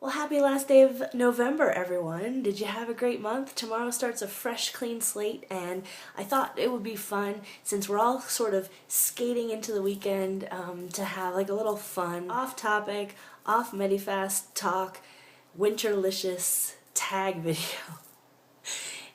Well, happy last day of November, everyone. Did you have a great month? Tomorrow starts a fresh, clean slate, and I thought it would be fun, since we're all sort of skating into the weekend, to have like a little fun, off-topic, off-Medifast talk, Winterlicious tag video.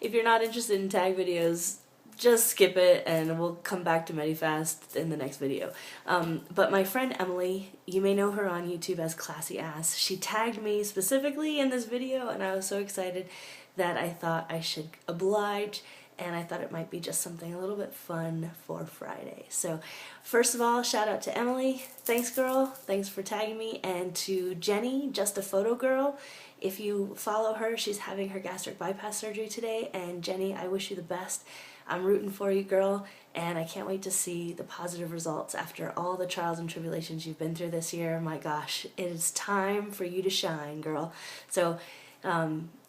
If you're not interested in tag videos, just skip it and we'll come back to Medifast in the next video. But my friend Emily, you may know her on YouTube as Classy Ass, she tagged me specifically in this video and I was so excited that I thought I should oblige, and I thought it might be just something a little bit fun for Friday. So first of all, shout out to Emily. Thanks, girl. Thanks for tagging me. And to Jenny, Just a Photo Girl. If you follow her, she's having her gastric bypass surgery today, and Jenny, I wish you the best. I'm rooting for you, girl, and I can't wait to see the positive results after all the trials and tribulations you've been through this year. My gosh, it is time for you to shine, girl. So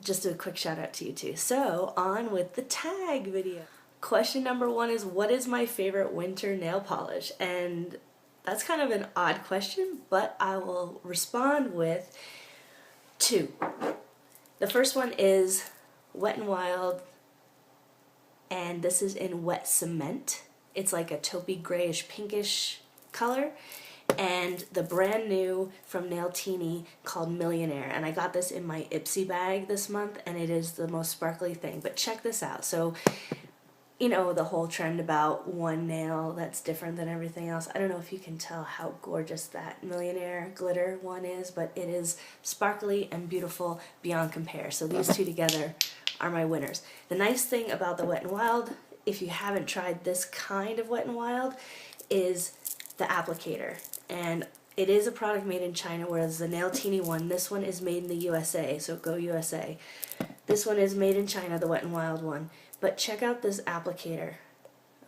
just a quick shout out to you too. So on with the tag video. Question number 1 is, what is my favorite winter nail polish? And that's kind of an odd question, but I will respond with 2. The first one is Wet n Wild, and this is in wet cement. It's like a taupey grayish pinkish color, and the brand new from Nail Teeny called Millionaire, and I got this in my Ipsy bag this month, and it is the most sparkly thing. But check this out. So you know the whole trend about one nail that's different than everything else. I don't know if you can tell how gorgeous that Millionaire glitter one is, but it is sparkly and beautiful beyond compare. So these two together are my winners. The nice thing about the Wet n Wild, if you haven't tried this kind of Wet n Wild, is the applicator. And it is a product made in China, whereas the Nail Teeny one, this one is made in the USA, so go USA. This one is made in China, the Wet n Wild one. But check out this applicator,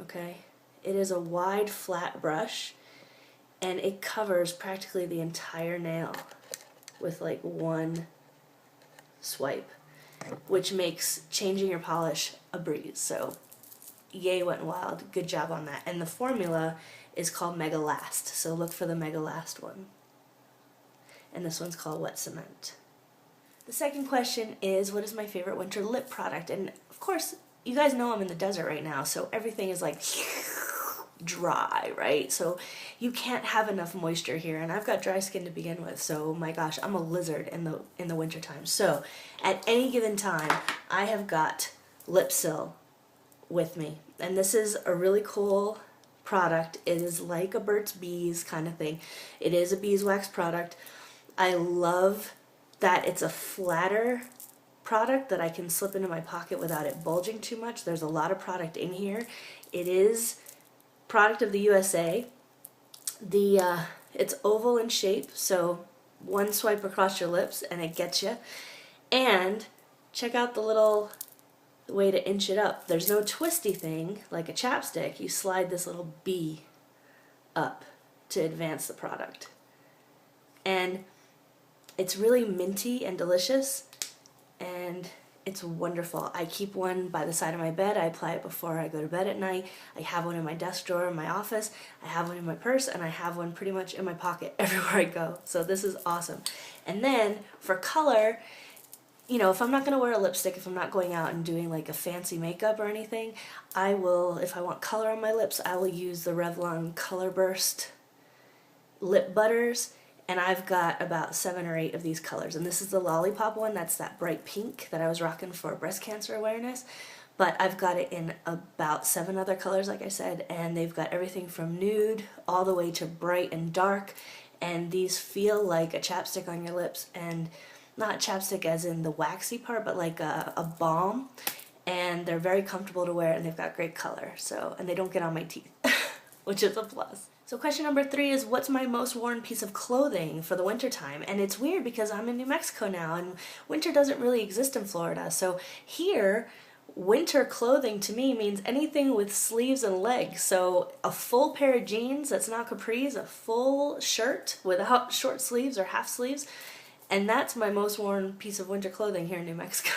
okay? It is a wide, flat brush, and it covers practically the entire nail with like one swipe, which makes changing your polish a breeze. So yay, Wet n Wild, good job on that. And the formula is called Mega Last, so look for the Mega Last one. And this one's called Wet Cement. The second question is, what is my favorite winter lip product? And of course, you guys know I'm in the desert right now, so everything is like dry, right? So you can't have enough moisture here, and I've got dry skin to begin with, so my gosh, I'm a lizard in the winter time. So at any given time, I have got Lipsil with me, and this is a really cool product. It is like a Burt's Bees kind of thing. It is a beeswax product. I love that it's a flatter product that I can slip into my pocket without it bulging too much. There's a lot of product in here. It is product of the USA. It's oval in shape, so one swipe across your lips and it gets you. And check out the little way to inch it up. There's no twisty thing like a chapstick. You slide this little bee up to advance the product. And it's really minty and delicious, and it's wonderful. I keep one by the side of my bed. I apply it before I go to bed at night. I have one in my desk drawer in my office. I have one in my purse, and I have one pretty much in my pocket everywhere I go. So this is awesome. And then for color, you know, if I'm not going to wear a lipstick, if I'm not going out and doing like a fancy makeup or anything, I will, if I want color on my lips, I will use the Revlon Color Burst lip butters. And I've got about 7 or 8 of these colors. And this is the Lollipop one. That's that bright pink that I was rocking for breast cancer awareness. But I've got it in about 7 other colors, like I said. And they've got everything from nude all the way to bright and dark. And these feel like a chapstick on your lips. And not chapstick as in the waxy part, but like a balm. And they're very comfortable to wear, and they've got great color. So, and they don't get on my teeth, which is a plus. So question number 3 is, what's my most worn piece of clothing for the winter time? And it's weird because I'm in New Mexico now, and winter doesn't really exist in Florida. So here, winter clothing to me means anything with sleeves and legs. So a full pair of jeans that's not capris, a full shirt without short sleeves or half sleeves, and that's my most worn piece of winter clothing here in New Mexico.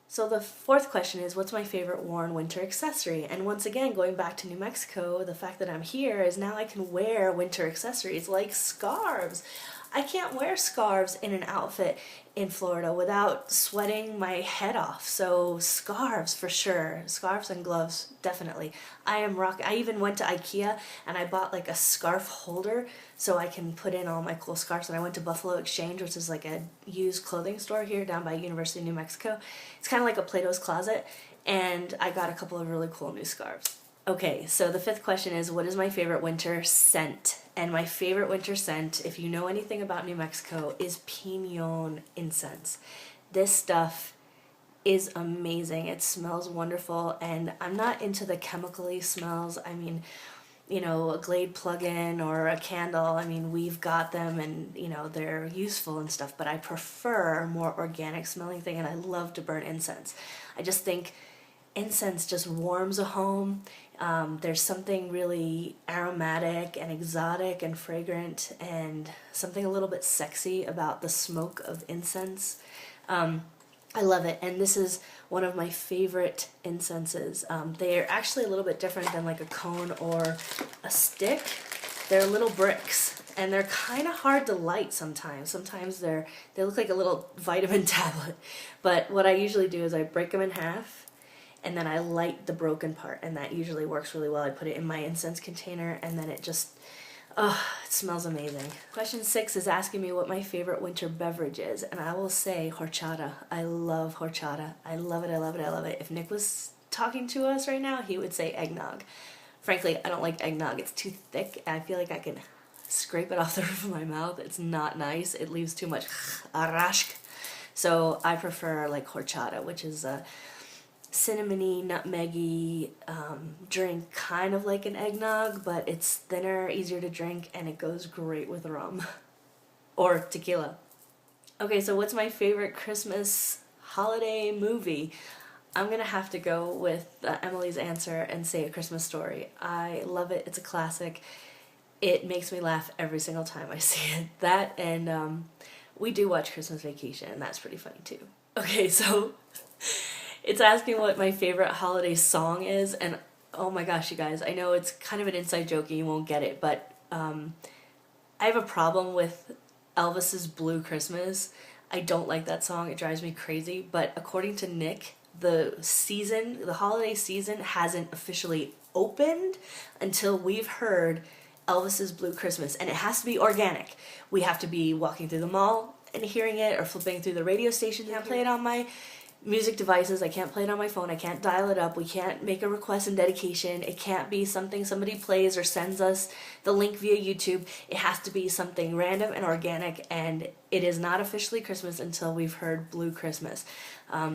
So the fourth question is, what's my favorite worn winter accessory? And once again, going back to New Mexico, the fact that I'm here is now I can wear winter accessories like scarves. I can't wear scarves in an outfit in Florida without sweating my head off. So scarves for sure. Scarves and gloves, definitely. I even went to IKEA and I bought like a scarf holder so I can put in all my cool scarves. And I went to Buffalo Exchange, which is like a used clothing store here down by University of New Mexico. It's kind of like a Plato's Closet, and I got a couple of really cool new scarves. Okay, so the fifth question is, what is my favorite winter scent? And my favorite winter scent, if you know anything about New Mexico, is pinon incense. This stuff is amazing. It smells wonderful, and I'm not into the chemically smells. I mean, a Glade plug-in or a candle, I mean, we've got them and, they're useful and stuff, but I prefer a more organic smelling thing, and I love to burn incense. I just think incense just warms a home. There's something really aromatic and exotic and fragrant and something a little bit sexy about the smoke of incense. I love it, and this is one of my favorite incenses. They're actually a little bit different than like a cone or a stick. They're little bricks, and they're kind of hard to light sometimes. Sometimes they look like a little vitamin tablet, but what I usually do is I break them in half, and then I light the broken part, and that usually works really well. I put it in my incense container, and then it just, it smells amazing. Question 6 is asking me what my favorite winter beverage is, and I will say horchata. I love horchata. I love it, I love it, I love it. If Nick was talking to us right now, he would say eggnog. Frankly, I don't like eggnog. It's too thick. I feel like I can scrape it off the roof of my mouth. It's not nice. It leaves too much arashk. So I prefer like horchata, which is a cinnamony, nutmeggy drink, kind of like an eggnog, but it's thinner, easier to drink, and it goes great with rum or tequila. Okay, so what's my favorite Christmas holiday movie? I'm gonna have to go with Emily's answer and say A Christmas Story. I love it. It's a classic. It makes me laugh every single time I see it. That and we do watch Christmas Vacation, and that's pretty funny too. Okay, so it's asking what my favorite holiday song is, and oh my gosh, you guys, I know it's kind of an inside joke and you won't get it, but I have a problem with Elvis's Blue Christmas. I don't like that song. It drives me crazy, but according to Nick, the holiday season hasn't officially opened until we've heard Elvis's Blue Christmas, and it has to be organic. We have to be walking through the mall and hearing it, or flipping through the radio station. I can't play it on my music devices. I can't play it on my phone. I can't dial it up. We can't make a request and dedication. It can't be something somebody plays or sends us the link via YouTube. It has to be something random and organic, and it is not officially Christmas until we've heard Blue Christmas.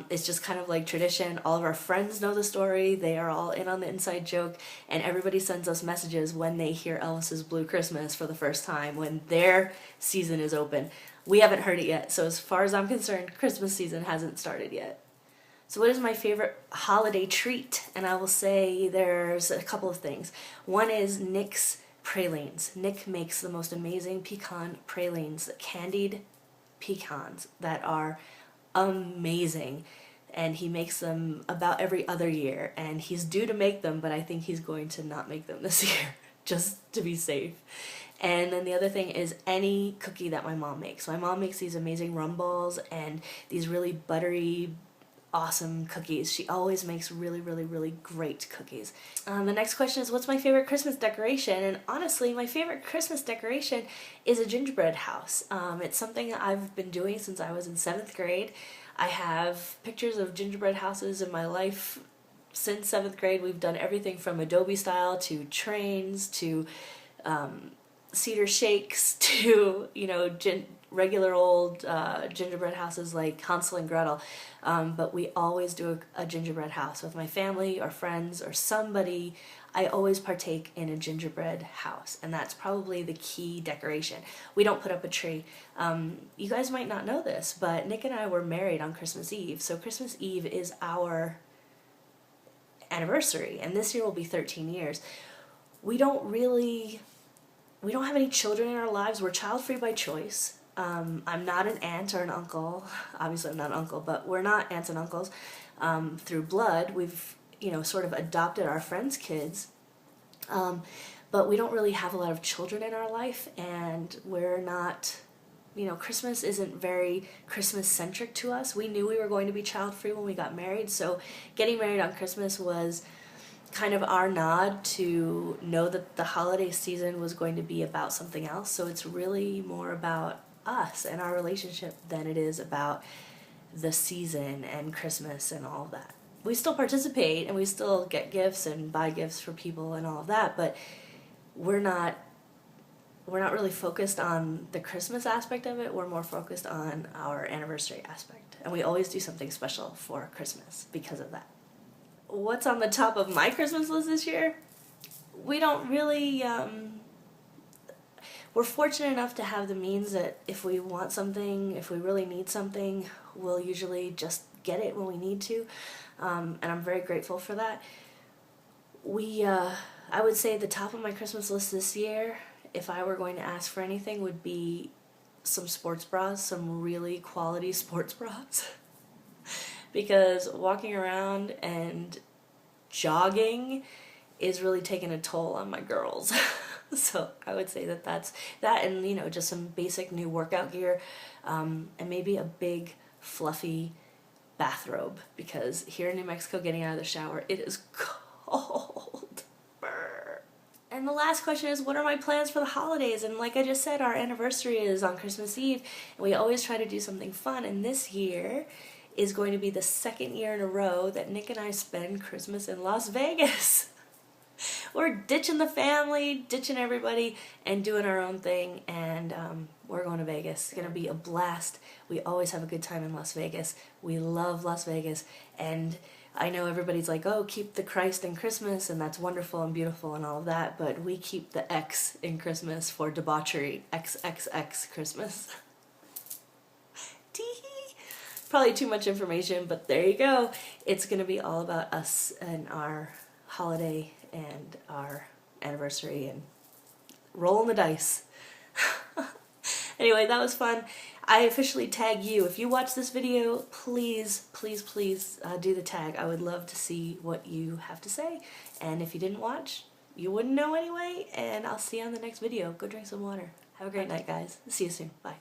It's just kind of like tradition. All of our friends know the story. They are all in on the inside joke, and everybody sends us messages when they hear Elvis's Blue Christmas for the first time, when their season is open. We haven't heard it yet, so as far as I'm concerned, Christmas season hasn't started yet. So what is my favorite holiday treat? And I will say there's a couple of things. One is Nick's pralines. Nick makes the most amazing pecan pralines, candied pecans that are amazing. And he makes them about every other year, and he's due to make them, but I think he's going to not make them this year, just to be safe. And then the other thing is any cookie that my mom makes. My mom makes these amazing rum balls and these really buttery, awesome cookies. She always makes really, really, really great cookies. The next question is, what's my favorite Christmas decoration? And honestly, my favorite Christmas decoration is a gingerbread house. It's something I've been doing since I was in 7th grade. I have pictures of gingerbread houses in my life since 7th grade. We've done everything from Adobe style to trains to cedar shakes to, regular old gingerbread houses like Hansel and Gretel. But we always do a gingerbread house with my family or friends or somebody. I always partake in a gingerbread house, and that's probably the key decoration. We don't put up a tree. You guys might not know this, but Nick and I were married on Christmas Eve, so Christmas Eve is our anniversary, and this year will be 13 years. We don't have any children in our lives. We're child-free by choice. I'm not an aunt or an uncle. Obviously I'm not an uncle, but we're not aunts and uncles through blood. We've, sort of adopted our friends' kids. But we don't really have a lot of children in our life, and we're not Christmas isn't very Christmas-centric to us. We knew we were going to be child-free when we got married, so getting married on Christmas was kind of our nod to know that the holiday season was going to be about something else. So it's really more about us and our relationship than it is about the season and Christmas and all of that. We still participate and we still get gifts and buy gifts for people and all of that, but we're not really focused on the Christmas aspect of it. We're more focused on our anniversary aspect, and we always do something special for Christmas because of that. What's on the top of my Christmas list this year? We don't really, we're fortunate enough to have the means that if we want something, if we really need something, we'll usually just get it when we need to, and I'm very grateful for that. I would say the top of my Christmas list this year, if I were going to ask for anything, would be some sports bras, some really quality sports bras. Because walking around and jogging is really taking a toll on my girls. So I would say that's that, and just some basic new workout gear, and maybe a big fluffy bathrobe, because here in New Mexico, getting out of the shower, it is cold. Brr. And the last question is, what are my plans for the holidays? And like I just said, our anniversary is on Christmas Eve, and we always try to do something fun, and this year is going to be the second year in a row that Nick and I spend Christmas in Las Vegas. We're ditching the family, ditching everybody, and doing our own thing, and we're going to Vegas. It's going to be a blast. We always have a good time in Las Vegas. We love Las Vegas, and I know everybody's like, oh, keep the Christ in Christmas, and that's wonderful and beautiful and all of that, but we keep the X in Christmas for debauchery. XXX Christmas. Tee-hee. Probably too much information, but there you go. It's going to be all about us and our holiday and our anniversary and rolling the dice. Anyway, that was fun. I officially tag you. If you watch this video, please, please, please do the tag. I would love to see what you have to say. And if you didn't watch, you wouldn't know anyway. And I'll see you on the next video. Go drink some water. Have a great night, guys. See you soon. Bye.